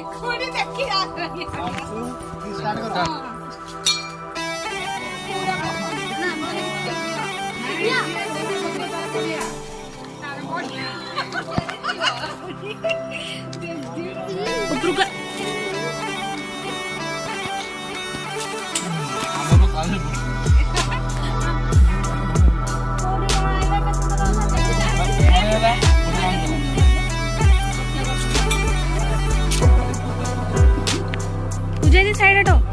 कोणी नक्की आलं स्टार्ट करा उतरू का तुझ्या साइड हटो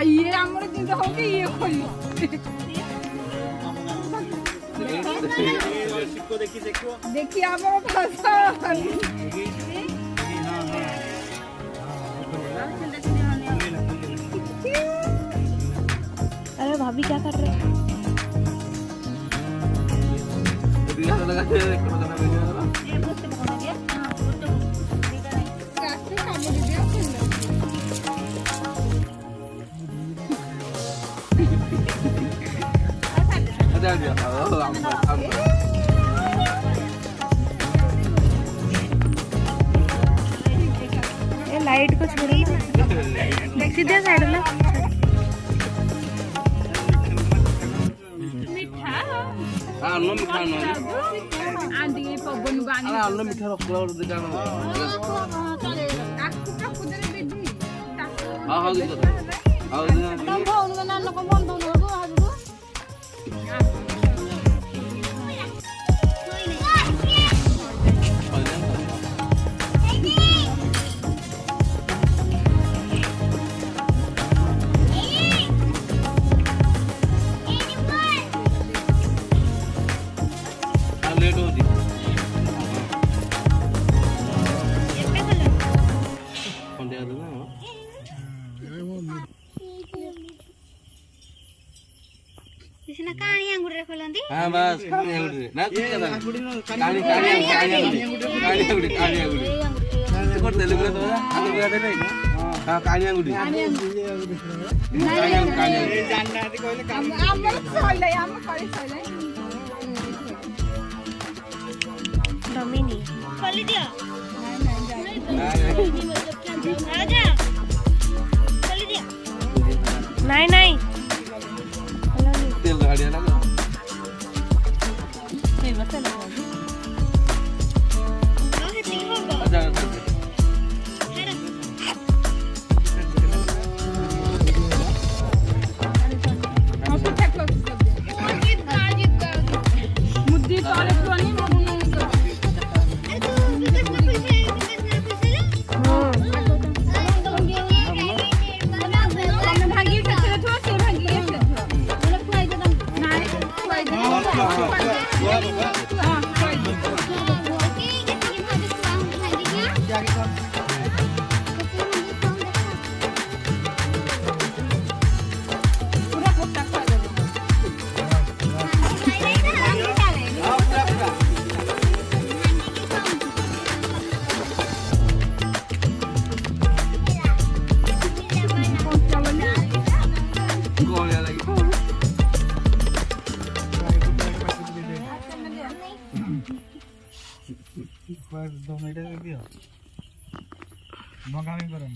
ये आमर जिंदा हो के ये खोली देखिए आमर भाषा अरे भाभी क्या कर रहे हैं ये लाइट को छोड़ो ना सीधे साइड में अन्न मिठा आंटी ये पवन बानी अन्न मिठा रखला दुकान हां हां लेट होती इसने कहानी अंगूर खोलंदी हां बस कहानी अंगूर ना कुछ कहानी अंगूर को तेलुगु रे तो आलू गाते नहीं हां कहानी अंगूर नहीं जानना आदि कहले आमर सइले आमर करी सइले डमिनी खोली दियो राजा खोली दियो नहीं नहीं तेल गाड़िया लगा नहीं बता लगा अच्छा পুরা কোটটা খাওয়া যাবে Gol lagi. Bang kami bareng.